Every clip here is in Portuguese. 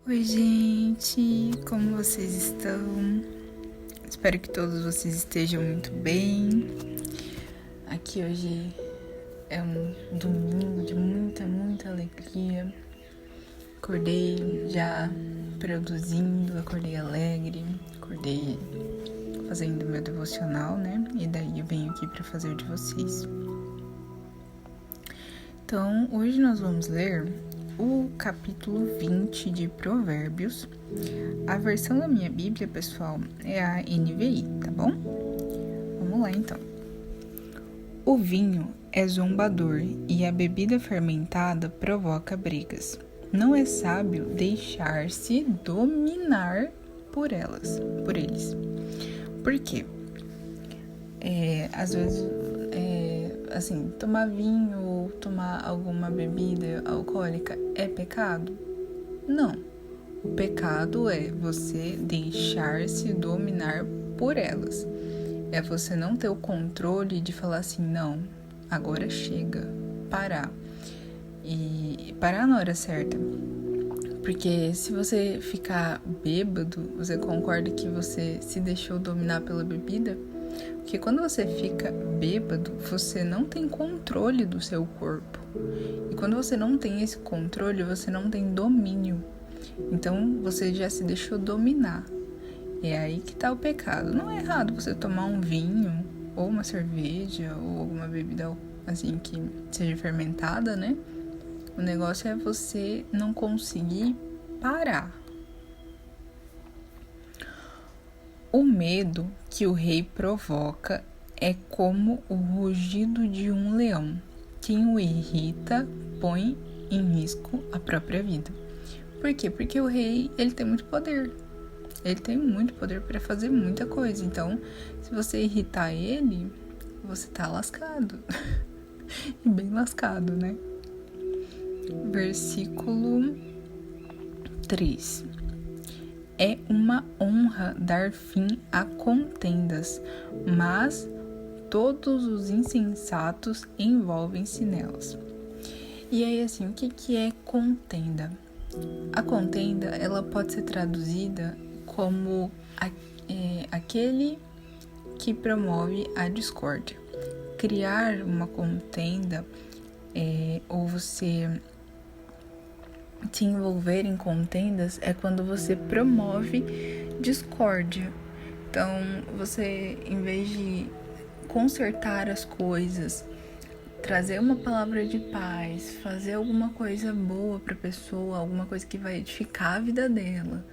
Oi, gente, como vocês estão? Espero que todos vocês estejam muito bem. Aqui hoje é um domingo de muita alegria. Acordei já produzindo, acordei alegre, acordei fazendo meu devocional, né? E daí eu venho aqui para fazer de vocês. Então, hoje nós vamos ler o capítulo 20 de Provérbios. A versão da minha Bíblia, pessoal, é a NVI, tá bom? Vamos lá, então. O vinho é zombador e a bebida fermentada provoca brigas. Não é sábio deixar-se dominar por eles. Por quê? Às vezes, assim, tomar vinho ou tomar alguma bebida alcoólica é pecado? Não. O pecado é você deixar-se dominar por elas. É você não ter o controle de falar assim, não, agora chega, parar. E parar na hora certa. Porque se você ficar bêbado, você concorda que você se deixou dominar pela bebida? Porque quando você fica bêbado, você não tem controle do seu corpo. E quando você não tem esse controle, você não tem domínio. Então, você já se deixou dominar. É aí que tá o pecado. Não é errado você tomar um vinho, ou uma cerveja, ou alguma bebida assim que seja fermentada, né? O negócio é você não conseguir parar. O medo que o rei provoca é como o rugido de um leão. Quem o irrita põe em risco a própria vida. Por quê? Porque o rei, ele tem muito poder. Ele tem muito poder para fazer muita coisa. Então, se você irritar ele, você tá lascado. E bem lascado, né? Versículo 3. É uma honra dar fim a contendas, mas todos os insensatos envolvem-se nelas. E aí, assim, o que é contenda? A contenda, ela pode ser traduzida como aquele que promove a discórdia. Criar uma contenda ou você se envolver em contendas é quando você promove discórdia. Então, você, em vez de consertar as coisas, trazer uma palavra de paz, fazer alguma coisa boa para a pessoa, alguma coisa que vai edificar a vida dela,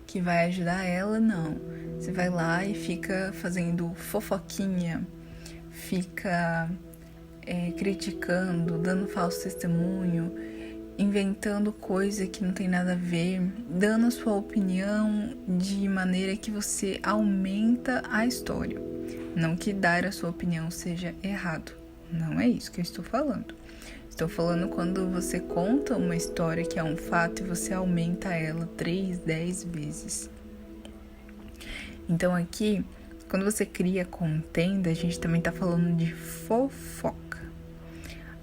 que vai ajudar ela, não. Você vai lá e fica fazendo fofoquinha, fica criticando, dando falso testemunho, inventando coisa que não tem nada a ver, dando a sua opinião de maneira que você aumenta a história. Não que dar a sua opinião seja errado. Não é isso que eu estou falando. Estou falando quando você conta uma história que é um fato e você aumenta ela 3, 10 vezes. Então aqui, quando você cria contenda, a gente também está falando de fofoca.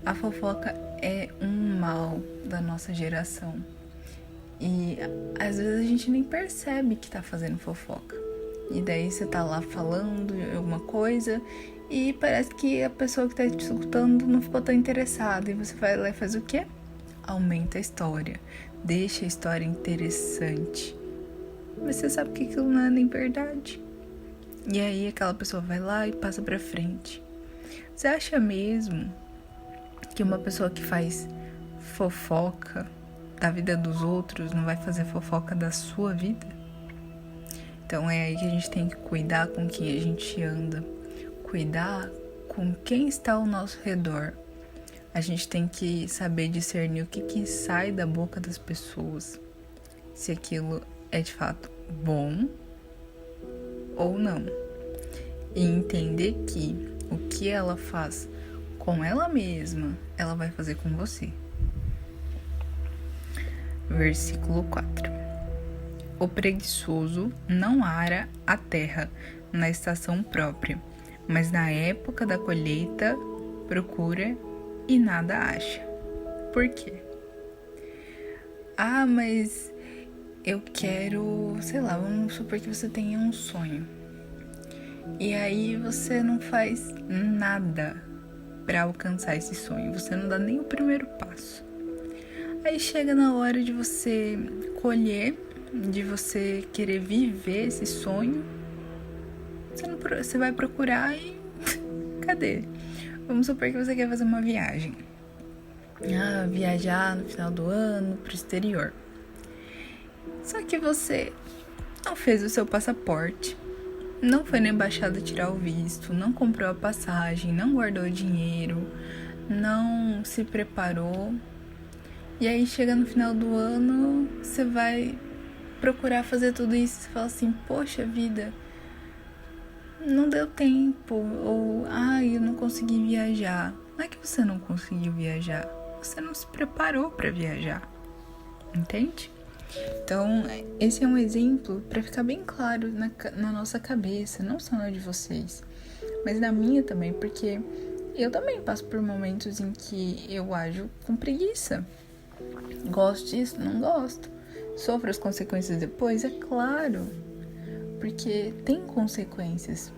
A fofoca é um mal da nossa geração. E às vezes a gente nem percebe que tá fazendo fofoca. E daí você tá lá falando alguma coisa e parece que a pessoa que tá te escutando não ficou tão interessada. E você vai lá e faz o quê? Aumenta a história. Deixa a história interessante. Mas você sabe que aquilo não é nem verdade. E aí aquela pessoa vai lá e passa pra frente. Você acha mesmo que uma pessoa que faz fofoca da vida dos outros não vai fazer fofoca da sua vida? Então é aí que a gente tem que cuidar com quem a gente anda, cuidar com quem está ao nosso redor. A gente tem que saber discernir o que sai da boca das pessoas, se aquilo é de fato bom ou não. E entender que o que ela faz com ela mesma, ela vai fazer com você. Versículo 4. O preguiçoso não ara a terra na estação própria, mas na época da colheita procura e nada acha. Por quê? Mas eu quero, sei lá, vamos supor que você tenha um sonho. E aí você não faz nada para alcançar esse sonho. Você não dá nem o primeiro passo. Aí chega na hora de você colher, de você querer viver esse sonho. Você vai procurar e cadê? Vamos supor que você quer fazer uma viagem. Viajar no final do ano pro exterior. Só que você não fez o seu passaporte, não foi na embaixada tirar o visto, não comprou a passagem, não guardou dinheiro, não se preparou. E aí chega no final do ano, você vai procurar fazer tudo isso e você fala assim, poxa vida, não deu tempo, ou eu não consegui viajar. Não é que você não conseguiu viajar, você não se preparou para viajar, entende? Então, esse é um exemplo para ficar bem claro na nossa cabeça, não só na de vocês, mas na minha também, porque eu também passo por momentos em que eu ajo com preguiça. Gosto disso? Não gosto. Sofro as consequências depois? É claro, porque tem consequências.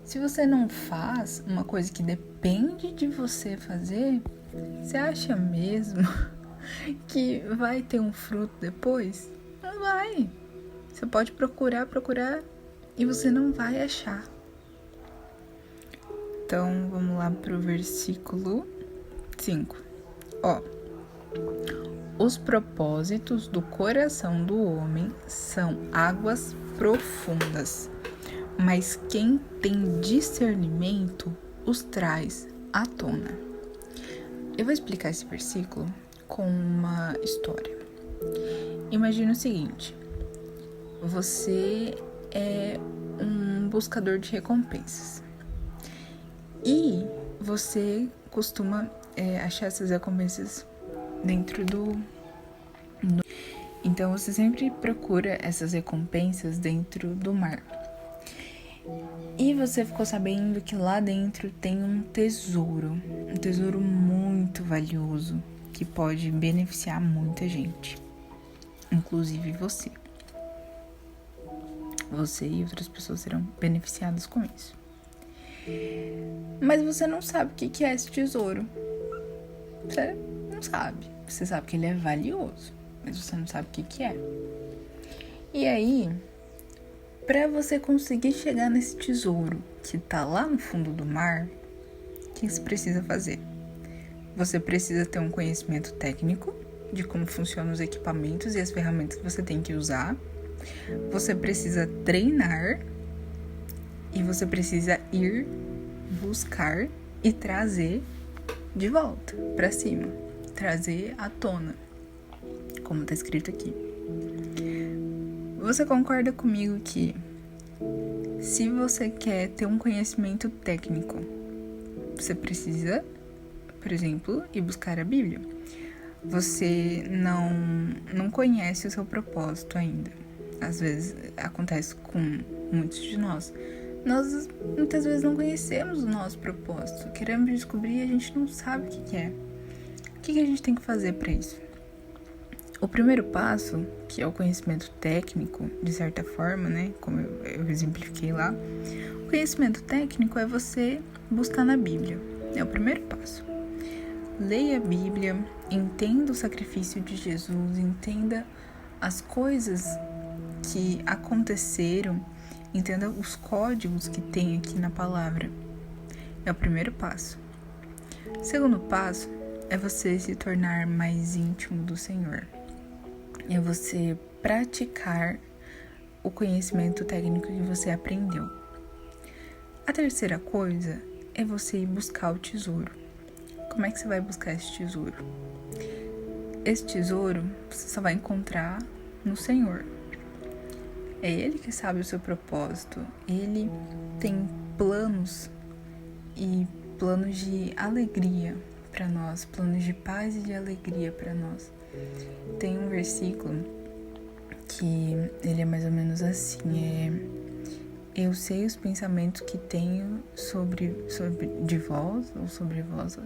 Se você não faz uma coisa que depende de você fazer, você acha mesmo que vai ter um fruto depois? Não vai. Você pode procurar e você não vai achar. Então, vamos lá pro versículo 5. Os propósitos do coração do homem são águas profundas, mas quem tem discernimento os traz à tona. Eu vou explicar esse versículo com uma história. Imagina o seguinte: você é um buscador de recompensas e você costuma achar essas recompensas dentro Então você sempre procura essas recompensas dentro do mar. E você ficou sabendo que lá dentro tem um tesouro muito valioso, que pode beneficiar muita gente, inclusive você. Você e outras pessoas serão beneficiadas com isso. Mas você não sabe o que é esse tesouro. Você não sabe. Você sabe que ele é valioso, mas você não sabe o que é. E aí, para você conseguir chegar nesse tesouro que tá lá no fundo do mar, o que você precisa fazer? Você precisa ter um conhecimento técnico de como funcionam os equipamentos e as ferramentas que você tem que usar. Você precisa treinar e você precisa ir buscar e trazer de volta para cima, trazer à tona, como tá escrito aqui. Você concorda comigo que se você quer ter um conhecimento técnico, você precisa, por exemplo, ir buscar a Bíblia? Você não conhece o seu propósito ainda. Às vezes acontece com muitos de nós. Nós muitas vezes não conhecemos o nosso propósito. Queremos descobrir e a gente não sabe o que é. O que a gente tem que fazer para isso? O primeiro passo, que é o conhecimento técnico, de certa forma, né? Como eu exemplifiquei lá. O conhecimento técnico é você buscar na Bíblia. É o primeiro passo. Leia a Bíblia, entenda o sacrifício de Jesus, entenda as coisas que aconteceram, entenda os códigos que tem aqui na palavra. É o primeiro passo. O segundo passo é você se tornar mais íntimo do Senhor. É você praticar o conhecimento técnico que você aprendeu. A terceira coisa é você ir buscar o tesouro. Como é que você vai buscar esse tesouro? Esse tesouro você só vai encontrar no Senhor. É Ele que sabe o seu propósito. Ele tem planos e planos de alegria para nós, planos de paz e de alegria para nós. Tem um versículo que ele é mais ou menos assim, eu sei os pensamentos que tenho sobre de vós, ou sobre vós.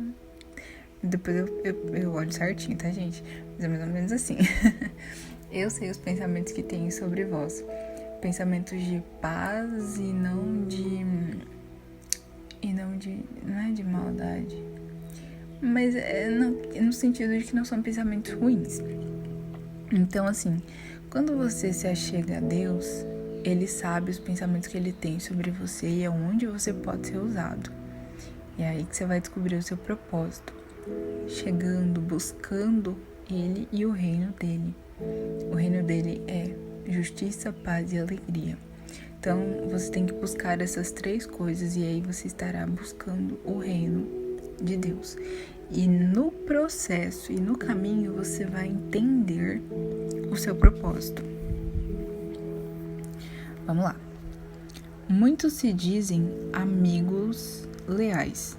Depois eu olho certinho, tá, gente? Mas é mais ou menos assim. eu sei os pensamentos que tenho sobre vós. Pensamentos de paz e não não é de maldade, mas é no sentido de que não são pensamentos ruins. Então, assim, quando você se achega a Deus, Ele sabe os pensamentos que Ele tem sobre você e aonde você pode ser usado. E é aí que você vai descobrir o seu propósito, chegando, buscando Ele e o reino dele. O reino dele é justiça, paz e alegria. Então, você tem que buscar essas 3 coisas e aí você estará buscando o reino de Deus. E no processo e no caminho você vai entender o seu propósito. Vamos lá. Muitos se dizem amigos leais,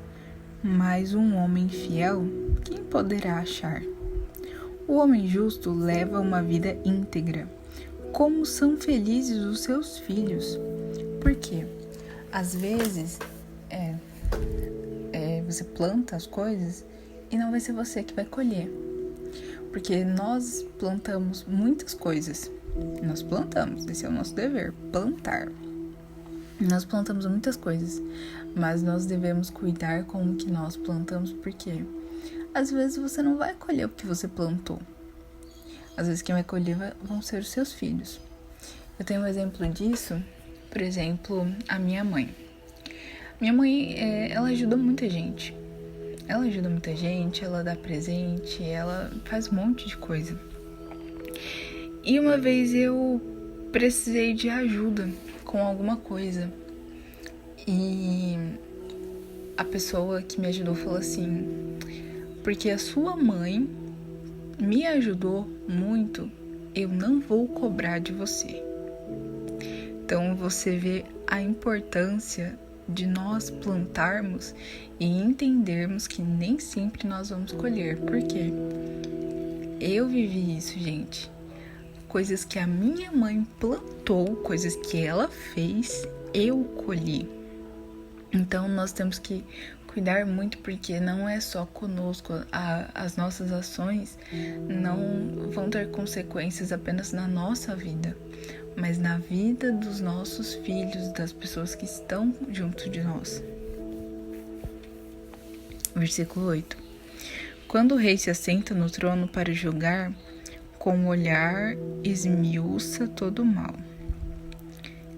mas um homem fiel, quem poderá achar? O homem justo leva uma vida íntegra. Como são felizes os seus filhos? Por quê? Às vezes, você planta as coisas e não vai ser você que vai colher. Porque nós plantamos muitas coisas. Nós plantamos, esse é o nosso dever, plantar. Nós plantamos muitas coisas, mas nós devemos cuidar com o que nós plantamos, porque às vezes você não vai colher o que você plantou. Às vezes quem vai colher vão ser os seus filhos. Eu tenho um exemplo disso, por exemplo, a minha mãe. Minha mãe, ela ajuda muita gente. Ela dá presente, ela faz um monte de coisa. E uma vez eu precisei de ajuda com alguma coisa. E a pessoa que me ajudou falou assim: porque a sua mãe me ajudou muito, eu não vou cobrar de você. Então você vê a importância de nós plantarmos e entendermos que nem sempre nós vamos colher. Por quê? Eu vivi isso, gente. Coisas que a minha mãe plantou, coisas que ela fez, eu colhi. Então nós temos que cuidar muito, porque não é só conosco. As nossas ações não vão ter consequências apenas na nossa vida, mas na vida dos nossos filhos, das pessoas que estão junto de nós. Versículo 8. Quando o rei se assenta no trono para julgar, com o olhar esmiuça todo o mal.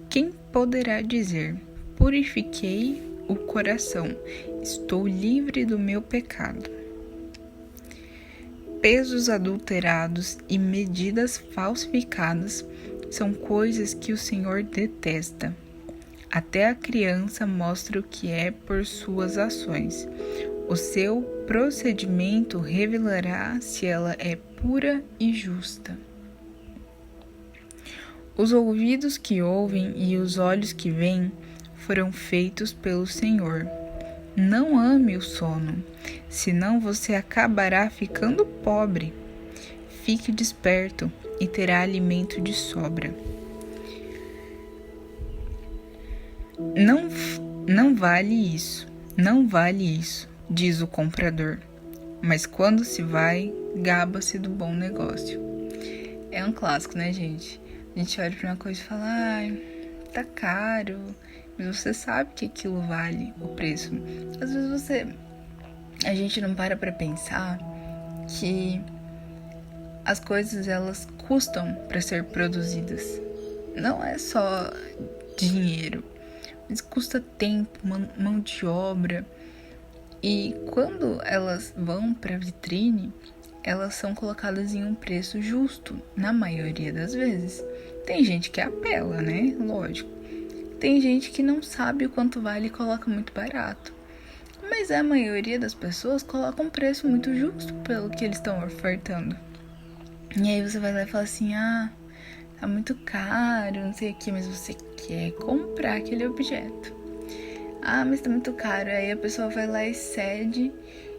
Quem poderá dizer: purifiquei o coração, estou livre do meu pecado? Pesos adulterados e medidas falsificadas são coisas que o Senhor detesta. Até a criança mostra o que é por suas ações. O seu procedimento revelará se ela é pura e justa. Os ouvidos que ouvem e os olhos que veem foram feitos pelo Senhor. Não ame o sono, senão você acabará ficando pobre. Fique desperto e terá alimento de sobra. Não vale isso, diz o comprador. Mas quando se vai, gaba-se do bom negócio. É um clássico, né, gente? A gente olha pra uma coisa e fala: ai, tá caro. Mas você sabe que aquilo vale o preço. Às vezes a gente não para pra pensar que as coisas, elas custam para ser produzidas. Não é só dinheiro, mas custa tempo, mão de obra. E quando elas vão para a vitrine, elas são colocadas em um preço justo, na maioria das vezes. Tem gente que apela, né? Lógico. Tem gente que não sabe o quanto vale e coloca muito barato. Mas a maioria das pessoas coloca um preço muito justo pelo que eles estão ofertando. E aí você vai lá e fala assim: ah, tá muito caro, não sei o que, mas você quer comprar aquele objeto. Ah, mas tá muito caro. Aí a pessoa vai lá e cede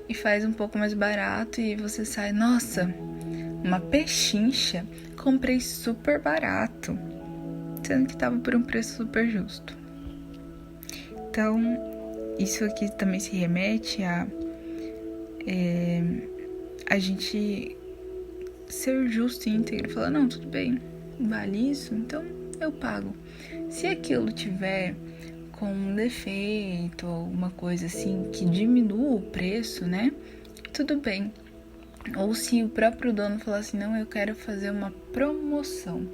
e faz um pouco mais barato e você sai: nossa, uma pechincha, comprei super barato, sendo que tava por um preço super justo. Então, isso aqui também se remete a gente ser justo e íntegro, falar, não, tudo bem, vale isso, então eu pago. Se aquilo tiver com um defeito ou uma coisa assim que diminua o preço, né, tudo bem. Ou se o próprio dono falar assim, não, eu quero fazer uma promoção.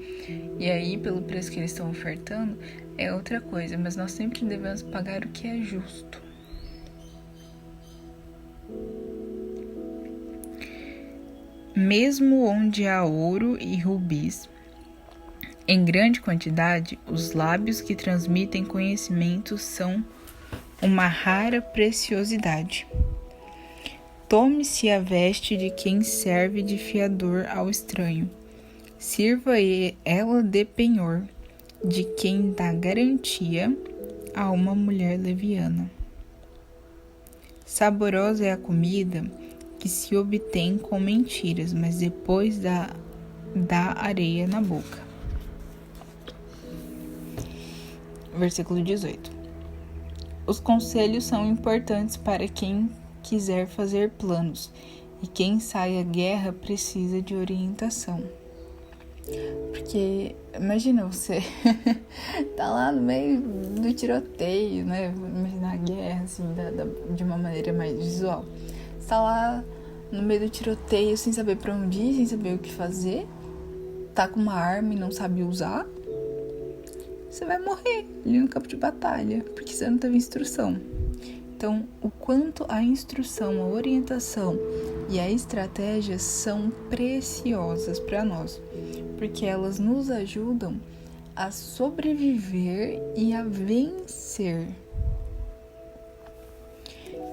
E aí, pelo preço que eles estão ofertando, é outra coisa. Mas nós sempre devemos pagar o que é justo. Mesmo onde há ouro e rubis, em grande quantidade, os lábios que transmitem conhecimento são uma rara preciosidade. Tome-se a veste de quem serve de fiador ao estranho. Sirva ela de penhor, de quem dá garantia a uma mulher leviana. Saborosa é a comida que se obtém com mentiras, mas depois dá areia na boca. Versículo 18. Os conselhos são importantes para quem quiser fazer planos, e quem sai à guerra precisa de orientação. Porque, imagina, você tá lá no meio do tiroteio, né? Imagina a guerra, assim, de uma maneira mais visual. Você tá lá no meio do tiroteio, sem saber pra onde ir, sem saber o que fazer, tá com uma arma e não sabe usar, você vai morrer ali no campo de batalha, porque você não teve instrução. Então, o quanto a instrução, a orientação e a estratégia são preciosas para nós, porque elas nos ajudam a sobreviver e a vencer.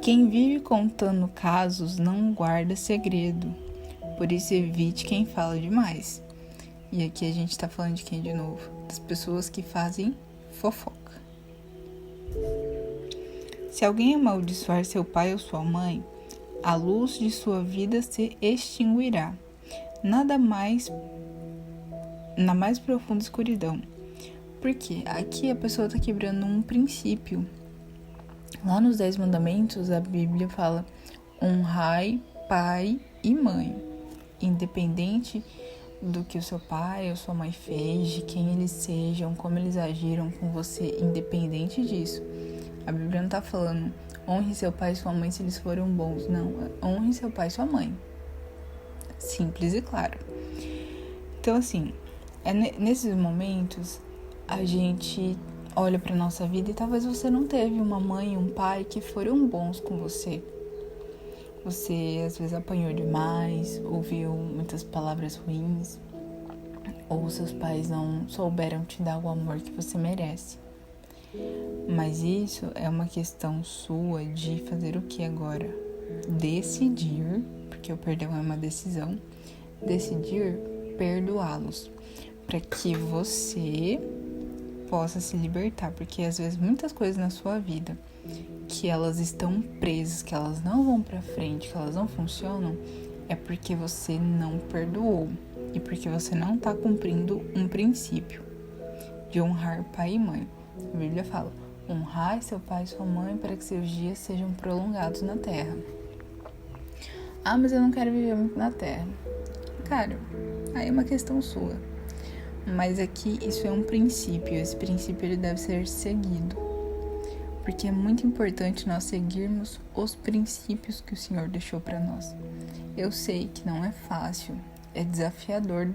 Quem vive contando casos não guarda segredo, por isso evite quem fala demais. E aqui a gente está falando de quem de novo? Das pessoas que fazem fofoca. Se alguém amaldiçoar seu pai ou sua mãe, a luz de sua vida se extinguirá, na mais profunda escuridão. Porque aqui a pessoa está quebrando um princípio. Lá nos 10 mandamentos, a Bíblia fala: honrai pai e mãe, independente do que o seu pai ou sua mãe fez, de quem eles sejam, como eles agiram com você, independente disso. A Bíblia não está falando honre seu pai e sua mãe se eles foram bons. Não, honre seu pai e sua mãe. Simples e claro. Então, assim, nesses momentos, a gente olha para nossa vida e talvez você não teve uma mãe e um pai que foram bons com você. Você, às vezes, apanhou demais, ouviu muitas palavras ruins, ou seus pais não souberam te dar o amor que você merece. Mas isso é uma questão sua de fazer o que agora? Decidir, porque o perdão é uma decisão, decidir perdoá-los, para que você possa se libertar, porque às vezes muitas coisas na sua vida que elas estão presas, que elas não vão para frente, que elas não funcionam, é porque você não perdoou e porque você não está cumprindo um princípio de honrar pai e mãe. A Bíblia fala: honrai seu pai e sua mãe para que seus dias sejam prolongados na terra. Ah, mas eu não quero viver muito na terra. Cara, aí é uma questão sua. Mas aqui isso é um princípio. Esse princípio ele deve ser seguido. Porque é muito importante nós seguirmos os princípios que o Senhor deixou para nós. Eu sei que não é fácil, é desafiador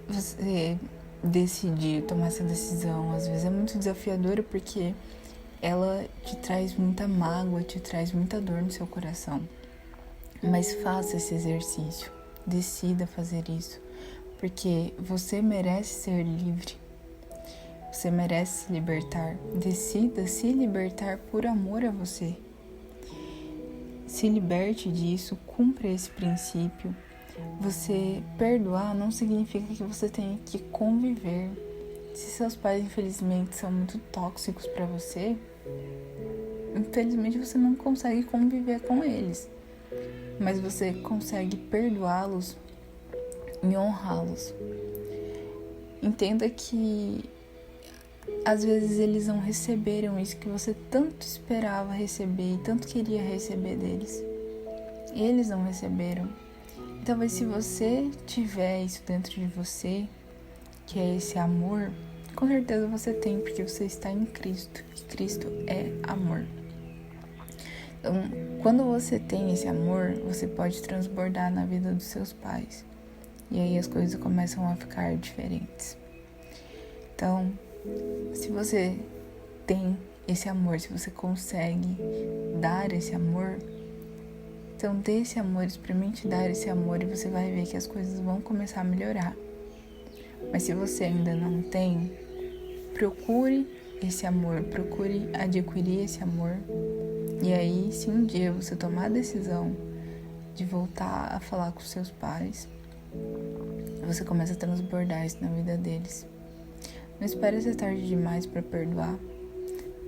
você decidir, tomar essa decisão. Às vezes é muito desafiadora porque ela te traz muita mágoa, te traz muita dor no seu coração. Mas faça esse exercício, decida fazer isso, porque você merece ser livre, você merece se libertar. Decida se libertar por amor a você. Se liberte disso, cumpra esse princípio. Você perdoar não significa que você tenha que conviver. Se seus pais, infelizmente, são muito tóxicos para você, infelizmente você não consegue conviver com eles. Mas você consegue perdoá-los e honrá-los. Entenda que às vezes eles não receberam isso que você tanto esperava receber e tanto queria receber deles. Eles não receberam. Talvez se você tiver isso dentro de você, que é esse amor, com certeza você tem, porque você está em Cristo. E Cristo é amor. Então, quando você tem esse amor, você pode transbordar na vida dos seus pais. E aí as coisas começam a ficar diferentes. Então, se você tem esse amor, se você consegue dar esse amor, então dê esse amor, experimente dar esse amor e você vai ver que as coisas vão começar a melhorar. Mas se você ainda não tem, procure esse amor, procure adquirir esse amor. E aí, se um dia você tomar a decisão de voltar a falar com seus pais, você começa a transbordar isso na vida deles. Não espere ser tarde demais para perdoar.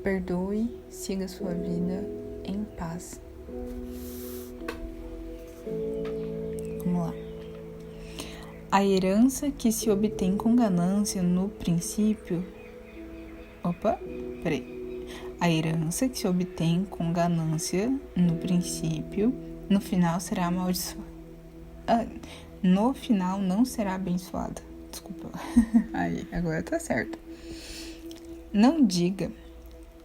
Perdoe, siga sua vida em paz. Vamos lá. A herança que se obtém com ganância no princípio... A herança que se obtém com ganância no princípio, no final será amaldiçoada. No final não será abençoada. Desculpa. Aí, agora tá certo. Não diga,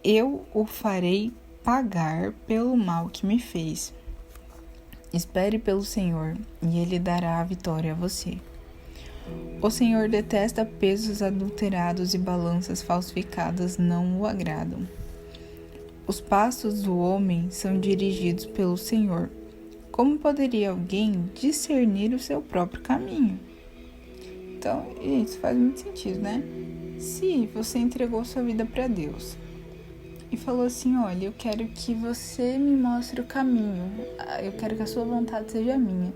eu o farei pagar pelo mal que me fez. Espere pelo Senhor e Ele dará a vitória a você. O Senhor detesta pesos adulterados e balanças falsificadas não o agradam. Os passos do homem são dirigidos pelo Senhor. Como poderia alguém discernir o seu próprio caminho? Então, isso faz muito sentido, né? Se você entregou sua vida para Deus e falou assim, olha, eu quero que você me mostre o caminho, eu quero que a sua vontade seja minha.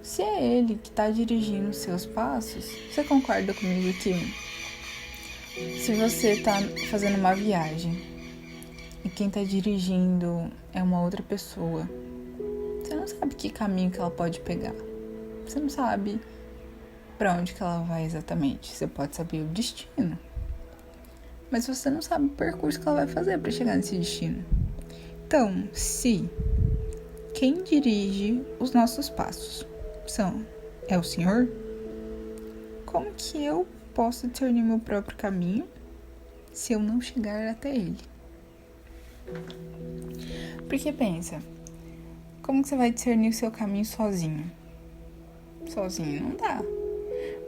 Se é Ele que está dirigindo os seus passos, você concorda comigo que se você está fazendo uma viagem e quem está dirigindo é uma outra pessoa, você não sabe que caminho que ela pode pegar. Você não sabe para onde que ela vai exatamente. Você pode saber o destino, mas você não sabe o percurso que ela vai fazer para chegar nesse destino. Então, se quem dirige os nossos passos é o Senhor, como que eu posso discernir meu próprio caminho se eu não chegar até Ele? Porque pensa, como que você vai discernir o seu caminho sozinho? Sozinho não dá.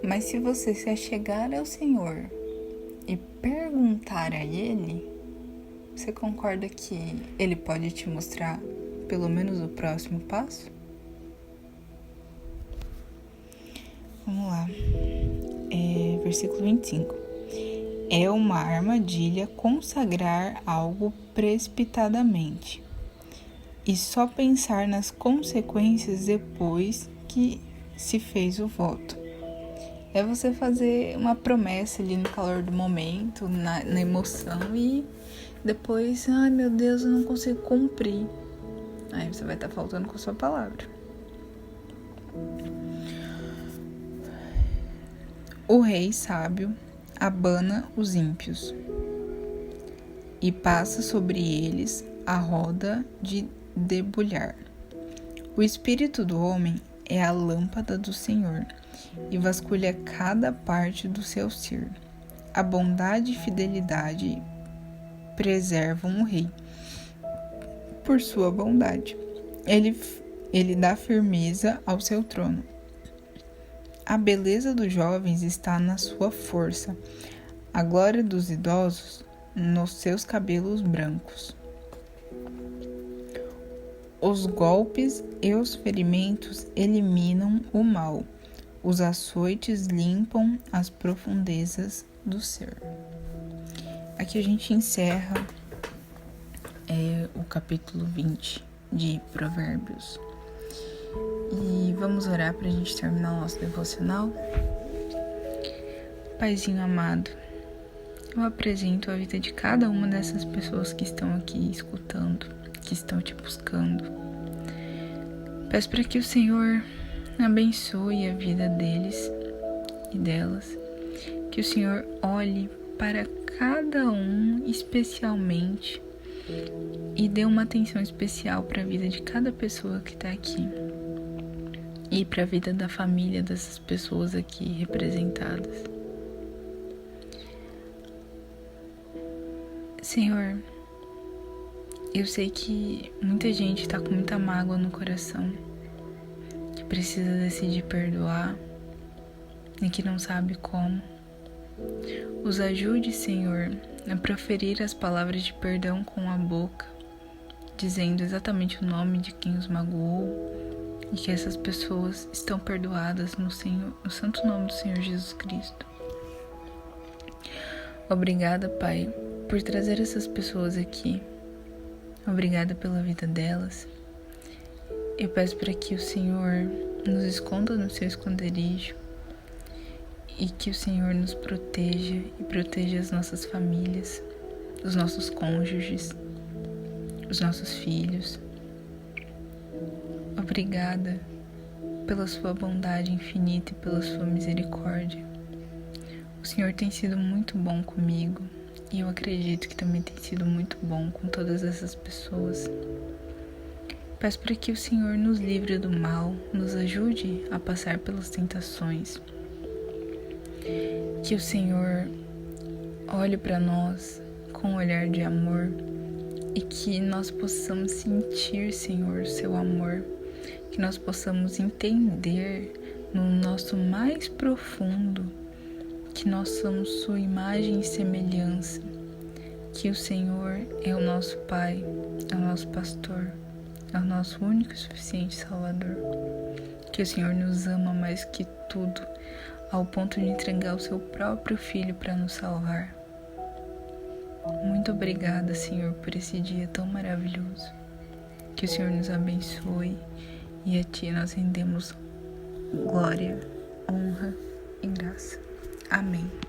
Mas se você se achegar ao Senhor e perguntar a Ele, você concorda que Ele pode te mostrar pelo menos o próximo passo? Vamos lá. Versículo 25. É uma armadilha consagrar algo precipitadamente e só pensar nas consequências depois que se fez o voto. É você fazer uma promessa ali no calor do momento, na emoção, e depois, ai meu Deus, eu não consigo cumprir. Aí você vai estar faltando com a sua palavra. O rei sábio abana os ímpios e passa sobre eles a roda de debulhar. O espírito do homem é a lâmpada do Senhor e vasculha cada parte do seu ser. A bondade e fidelidade preservam o rei. Por sua bondade, ele dá firmeza ao seu trono. A beleza dos jovens está na sua força, a glória dos idosos nos seus cabelos brancos. Os golpes e os ferimentos eliminam o mal, os açoites limpam as profundezas do ser. Aqui a gente encerra o capítulo 20 de Provérbios. E vamos orar para a gente terminar o nosso devocional. Paizinho amado, eu apresento a vida de cada uma dessas pessoas que estão aqui escutando, que estão te buscando. Peço para que o Senhor abençoe a vida deles e delas, que o Senhor olhe para cada um especialmente e dê uma atenção especial para a vida de cada pessoa que está aqui. e para a vida da família dessas pessoas aqui representadas. Senhor, eu sei que muita gente está com muita mágoa no coração, que precisa decidir perdoar e que não sabe como. Os ajude, Senhor, a proferir as palavras de perdão com a boca, dizendo exatamente o nome de quem os magoou e que essas pessoas estão perdoadas no santo nome do Senhor Jesus Cristo. Obrigada, Pai, por trazer essas pessoas aqui. Obrigada pela vida delas. Eu peço para que o Senhor nos esconda no seu esconderijo e que o Senhor nos proteja e proteja as nossas famílias, os nossos cônjuges, os nossos filhos. Obrigada pela sua bondade infinita e pela sua misericórdia. O Senhor tem sido muito bom comigo e eu acredito que também tem sido muito bom com todas essas pessoas. Peço para que o Senhor nos livre do mal, nos ajude a passar pelas tentações. Que o Senhor olhe para nós com um olhar de amor e que nós possamos sentir, Senhor, o seu amor. Que nós possamos entender no nosso mais profundo que nós somos sua imagem e semelhança. Que o Senhor é o nosso Pai, é o nosso pastor, é o nosso único e suficiente Salvador. Que o Senhor nos ama mais que tudo, ao ponto de entregar o seu próprio Filho para nos salvar. Muito obrigada, Senhor, por esse dia tão maravilhoso. Que o Senhor nos abençoe e a Ti nós rendemos glória, honra e graça. Amém.